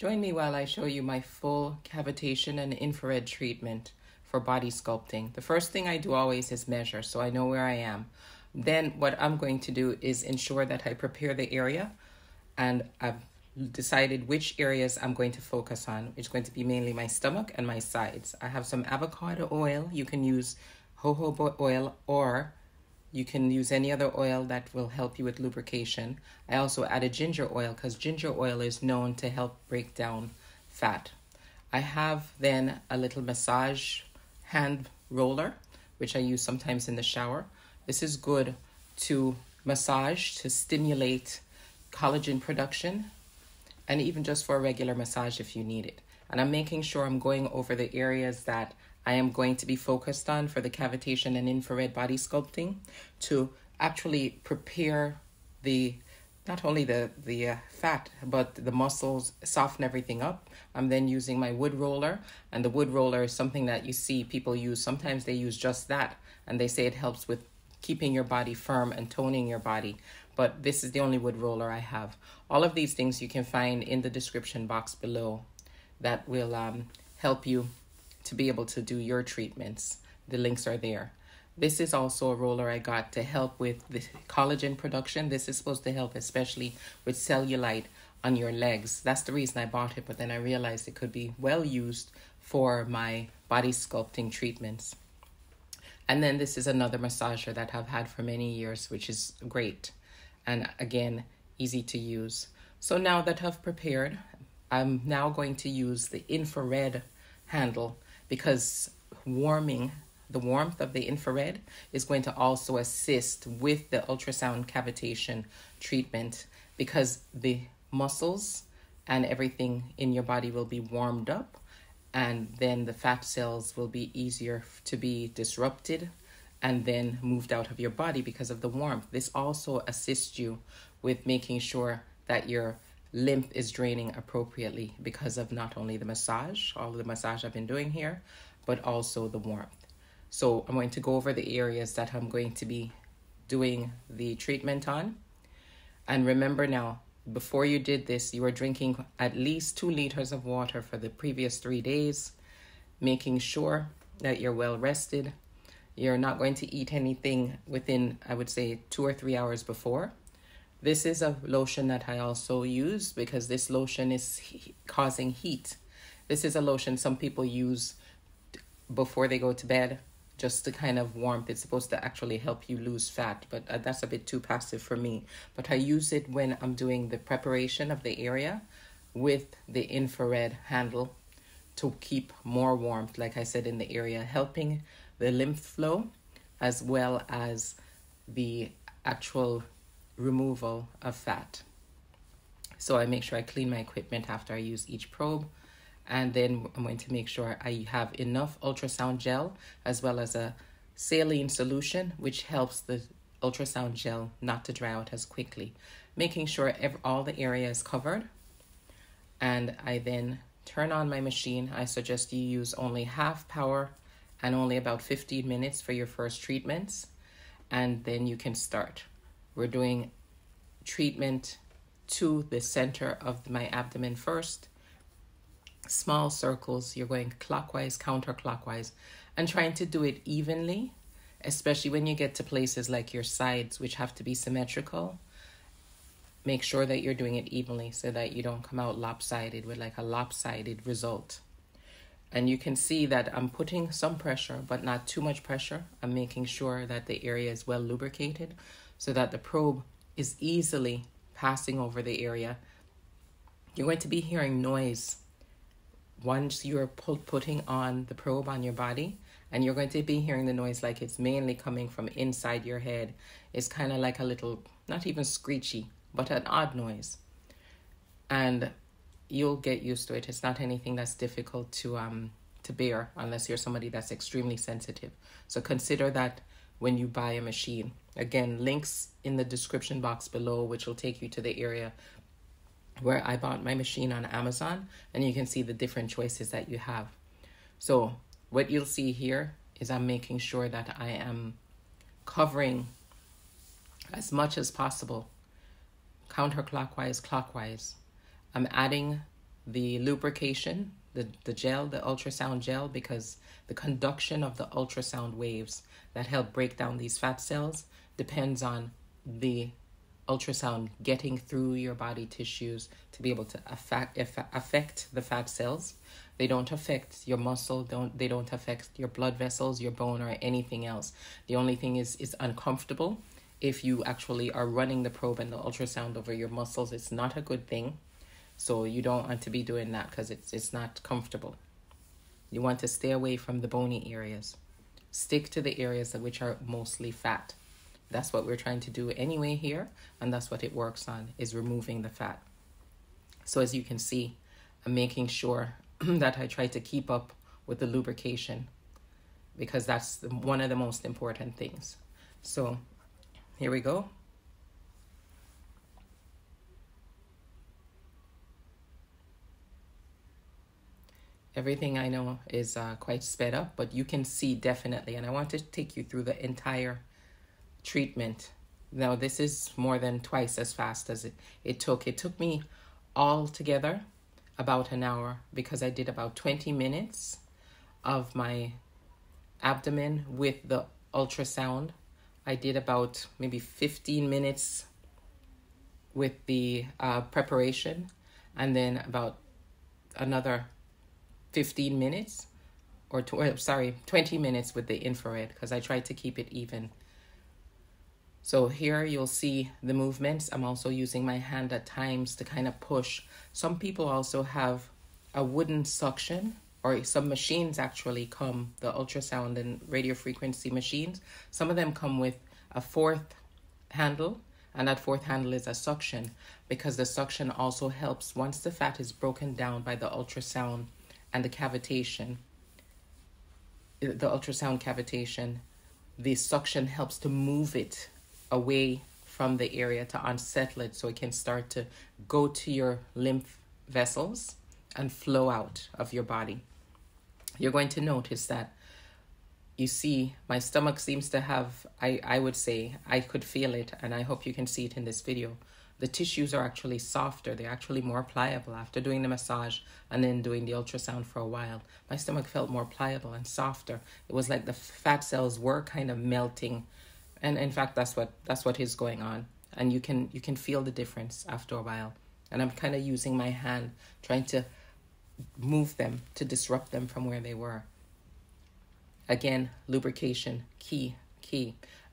Join me while I show you my full cavitation and infrared treatment for body sculpting. The first thing I do always is measure, so I know where I am. Then what I'm going to do is ensure that I prepare the area, and I've decided which areas I'm going to focus on. It's going to be mainly my stomach and my sides. I have some avocado oil. You can use jojoba oil, or you can use any other oil that will help you with lubrication. I also added ginger oil because ginger oil is known to help break down fat. I have then a little massage hand roller, which I use sometimes in the shower. This is good to massage, to stimulate collagen production, and even just for a regular massage if you need it. And I'm making sure I'm going over the areas that I am going to be focused on for the cavitation and infrared body sculpting to actually prepare not only the fat, but the muscles, soften everything up. I'm then using my wood roller, and the wood roller is something that you see people use. Sometimes they use just that, and they say it helps with keeping your body firm and toning your body. But this is the only wood roller I have. All of these things you can find in the description box below that will help you to be able to do your treatments. The links are there. This is also a roller I got to help with the collagen production. This is supposed to help especially with cellulite on your legs. That's the reason I bought it, but then I realized it could be well used for my body sculpting treatments. And then this is another massager that I've had for many years, which is great. And again, easy to use. So now that I've prepared, I'm now going to use the infrared handle, because the warmth of the infrared is going to also assist with the ultrasound cavitation treatment, because the muscles and everything in your body will be warmed up, and then the fat cells will be easier to be disrupted and then moved out of your body because of the warmth. This also assists you with making sure that your lymph is draining appropriately because of not only the massage, all of the massage I've been doing here, but also the warmth. So I'm going to go over the areas that I'm going to be doing the treatment on. And remember now, before you did this, you were drinking at least 2 liters of water for the previous 3 days, making sure that you're well rested. You're not going to eat anything within, I would say, 2 or 3 hours before. This is a lotion that I also use because this lotion is causing heat. This is a lotion some people use before they go to bed, just to kind of warmth. It's supposed to actually help you lose fat, but that's a bit too passive for me. But I use it when I'm doing the preparation of the area with the infrared handle to keep more warmth, like I said, in the area, helping the lymph flow as well as the actual removal of fat. So I make sure I clean my equipment after I use each probe, and then I'm going to make sure I have enough ultrasound gel as well as a saline solution, which helps the ultrasound gel not to dry out as quickly, making sure all the area is covered. And I then turn on my machine. I suggest you use only half power and only about 15 minutes for your first treatments, and then you can start. We're doing treatment to the center of my abdomen first. Small circles, you're going clockwise, counterclockwise, and trying to do it evenly, especially when you get to places like your sides, which have to be symmetrical. Make sure that you're doing it evenly so that you don't come out lopsided with like a lopsided result. And you can see that I'm putting some pressure, but not too much pressure. I'm making sure that the area is well lubricated so that the probe is easily passing over the area. You're going to be hearing noise once you're putting on the probe on your body, and you're going to be hearing the noise like it's mainly coming from inside your head. It's kind of like a little, not even screechy, but an odd noise. And you'll get used to it. It's not anything that's difficult to bear unless you're somebody that's extremely sensitive. So consider that when you buy a machine. Again, links in the description box below, which will take you to the area where I bought my machine on Amazon, and you can see the different choices that you have. So what you'll see here is I'm making sure that I am covering as much as possible, counterclockwise, clockwise. I'm adding the lubrication, the gel, the ultrasound gel, because the conduction of the ultrasound waves that help break down these fat cells depends on the ultrasound getting through your body tissues to be able to affect the fat cells. They don't affect your muscle, they don't affect your blood vessels, your bone, or anything else. The only thing is uncomfortable. If you actually are running the probe and the ultrasound over your muscles, it's not a good thing. So you don't want to be doing that because it's not comfortable. You want to stay away from the bony areas. Stick to the areas which are mostly fat. That's what we're trying to do anyway here, and that's what it works on, is removing the fat. So as you can see, I'm making sure that I try to keep up with the lubrication, because that's one of the most important things. So here we go. Everything I know is quite sped up, but you can see definitely, and I want to take you through the entire treatment. Now this is more than twice as fast as it took. It took me all together about an hour, because I did about 20 minutes of my abdomen with the ultrasound. I did about maybe 15 minutes with the preparation, and then about another 15 minutes or 20 minutes with the infrared, because I tried to keep it even. So here you'll see the movements. I'm also using my hand at times to kind of push. Some people also have a wooden suction, or some machines actually come, the ultrasound and radio frequency machines. Some of them come with a fourth handle, and that fourth handle is a suction, because the suction also helps once the fat is broken down by the ultrasound and the cavitation, the ultrasound cavitation, the suction helps to move it away from the area to unsettle it, so it can start to go to your lymph vessels and flow out of your body. You're going to notice that, you see, my stomach seems to have, I would say, I could feel it, and I hope you can see it in this video. The tissues are actually softer. They're actually more pliable after doing the massage and then doing the ultrasound for a while. My stomach felt more pliable and softer. It was like the fat cells were kind of melting. And in fact, that's what is going on. And you can feel the difference after a while. And I'm kind of using my hand, trying to move them to disrupt them from where they were. Again, lubrication, key.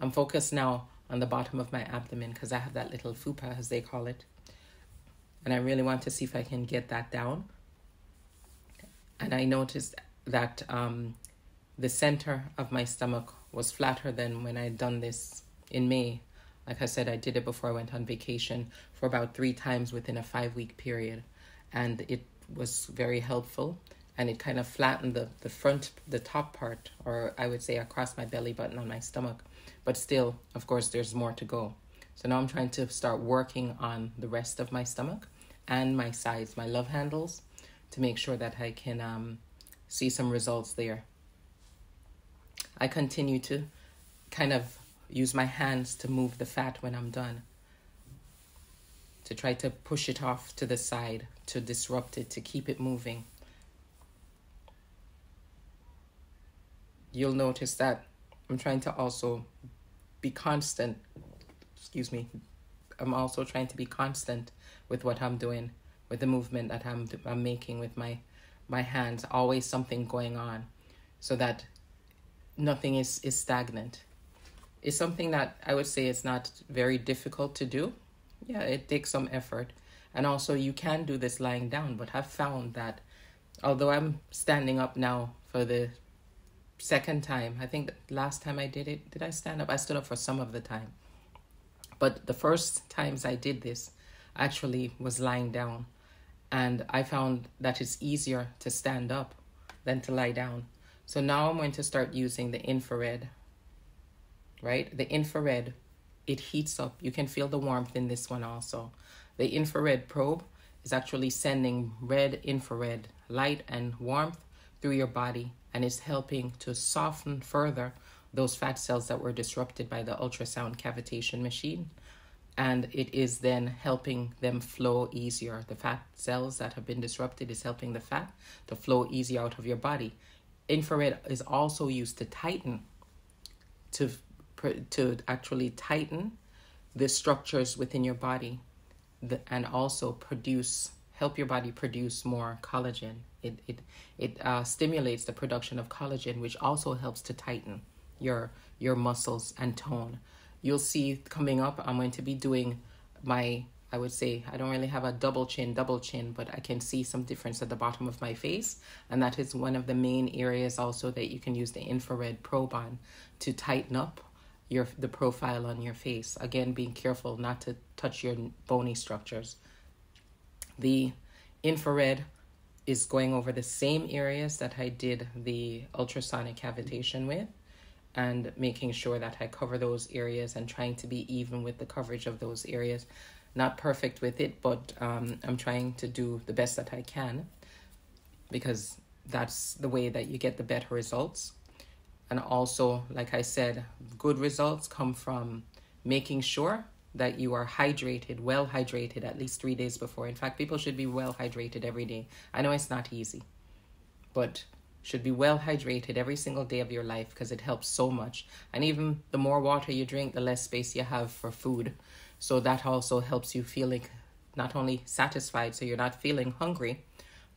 I'm focused now on the bottom of my abdomen, because I have that little fupa, as they call it. And I really want to see if I can get that down. And I noticed that the center of my stomach was flatter than when I'd done this in May. Like I said, I did it before I went on vacation for about 3 times within a 5-week period. And it was very helpful. And it kind of flattened the front, the top part, or I would say across my belly button on my stomach. But still, of course, there's more to go. So now I'm trying to start working on the rest of my stomach and my sides, my love handles, to make sure that I can see some results there. I continue to kind of use my hands to move the fat when I'm done, to try to push it off to the side, to disrupt it, to keep it moving. You'll notice that I'm trying to also be constant. I'm also trying to be constant with what I'm doing, with the movement that I'm making with my hands. Always something going on, so that nothing is stagnant. It's something that I would say is not very difficult to do. Yeah, it takes some effort. And also you can do this lying down, but I've found that although I'm standing up now for the second time, I think the last time I did it, did I stand up? I stood up for some of the time. But the first times I did this, I actually was lying down. And I found that it's easier to stand up than to lie down. So now I'm going to start using the infrared, right? The infrared, it heats up. You can feel the warmth in this one also. The infrared probe is actually sending red infrared light and warmth through your body, and is helping to soften further those fat cells that were disrupted by the ultrasound cavitation machine. and it is then helping them flow easier. The fat cells that have been disrupted is helping the fat to flow easier out of your body. Infrared is also used to tighten, to actually tighten the structures within your body, and also help your body produce more collagen. It stimulates the production of collagen, which also helps to tighten your muscles and tone. You'll see coming up, I'm going to be doing I would say, I don't really have a double chin, but I can see some difference at the bottom of my face. And that is one of the main areas also that you can use the infrared probe on to tighten up the profile on your face. Again, being careful not to touch your bony structures. The infrared is going over the same areas that I did the ultrasonic cavitation with, and making sure that I cover those areas and trying to be even with the coverage of those areas. Not perfect with it, but I'm trying to do the best that I can, because that's the way that you get the better results. And also, like I said, good results come from making sure that you are hydrated, well hydrated at least 3 days before. In fact, people should be well hydrated every day. I know it's not easy, but should be well hydrated every single day of your life, because it helps so much. And even the more water you drink, the less space you have for food. So that also helps you feeling not only satisfied, so you're not feeling hungry,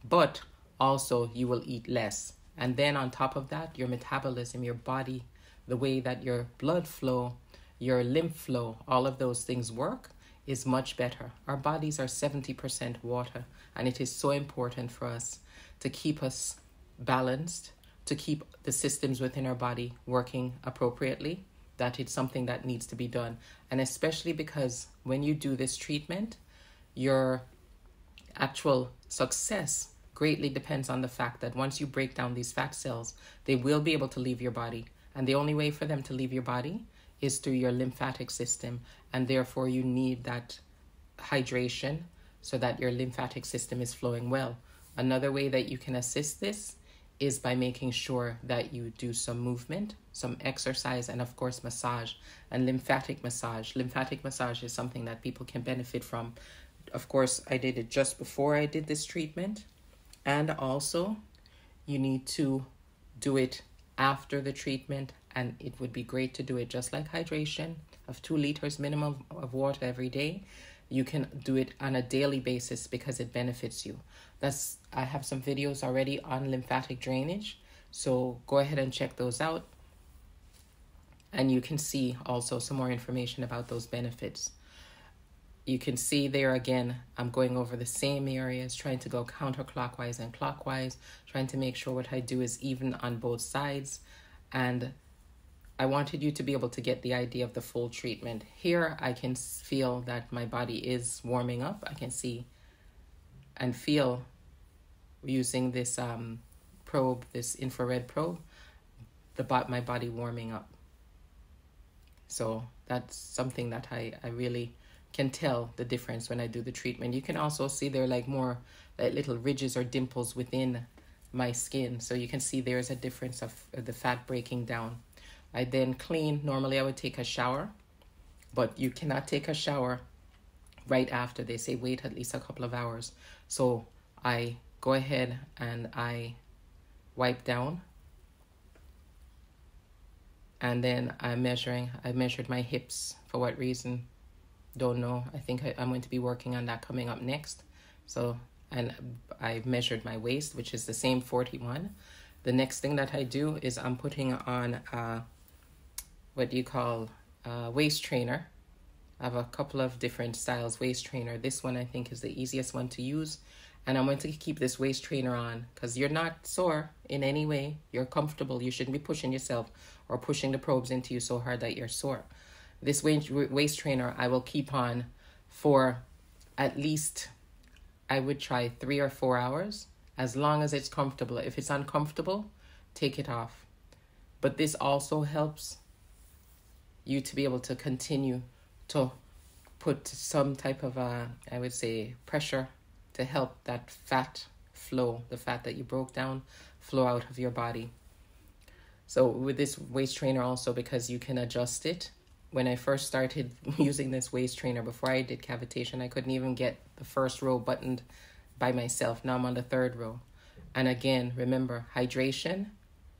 but also you will eat less. And then on top of that, your metabolism, your body, the way that your blood flow, your lymph flow, all of those things work is much better. Our bodies are 70% water, and it is so important for us to keep us balanced, to keep the systems within our body working appropriately, that it's something that needs to be done. And especially because when you do this treatment, your actual success greatly depends on the fact that once you break down these fat cells, they will be able to leave your body. And the only way for them to leave your body is through your lymphatic system. And therefore you need that hydration so that your lymphatic system is flowing well. Another way that you can assist this is by making sure that you do some movement, some exercise, and of course massage and lymphatic massage. Lymphatic massage is something that people can benefit from. Of course, I did it just before I did this treatment, and also you need to do it after the treatment, and it would be great to do it just like hydration of 2 liters minimum of water every day. You can do it on a daily basis because it benefits you. I have some videos already on lymphatic drainage, so go ahead and check those out. And you can see also some more information about those benefits. You can see there again, I'm going over the same areas, trying to go counterclockwise and clockwise, trying to make sure what I do is even on both sides. And I wanted you to be able to get the idea of the full treatment. Here I can feel that my body is warming up. I can see and feel, using this probe, this infrared probe, my body warming up. So that's something that I really can tell the difference when I do the treatment. You can also see there like more like little ridges or dimples within my skin. So you can see there's a difference of the fat breaking down. I then clean. Normally I would take a shower, but you cannot take a shower right after. They say wait at least a couple of hours. So I go ahead and I wipe down. And then I measured my hips. For what reason? Don't know. I think I'm going to be working on that coming up next. So, and I measured my waist, which is the same 41. The next thing that I do is I'm putting on what you call a waist trainer. I have a couple of different styles waist trainer. This one I think is the easiest one to use. And I'm going to keep this waist trainer on because you're not sore in any way. You're comfortable. You shouldn't be pushing yourself or pushing the probes into you so hard that you're sore. This waist trainer I will keep on for at least, I would try 3 or 4 hours, as long as it's comfortable. If it's uncomfortable, take it off. But this also helps you to be able to continue to put some type of, I would say, pressure to help that fat flow, the fat that you broke down, flow out of your body. So with this waist trainer also, because you can adjust it when I first started using this waist trainer, before I did cavitation, I couldn't even get the first row buttoned by myself. Now I'm on the third row. And again, remember, hydration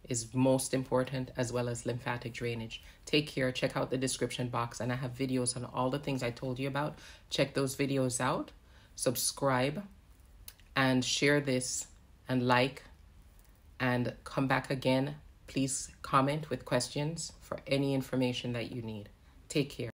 is most important, as well as lymphatic drainage. Take care. Check out the description box, and I have videos on all the things I told you about. Check those videos out. Subscribe and share this and like, and come back again. Please comment with questions for any information that you need. Take care.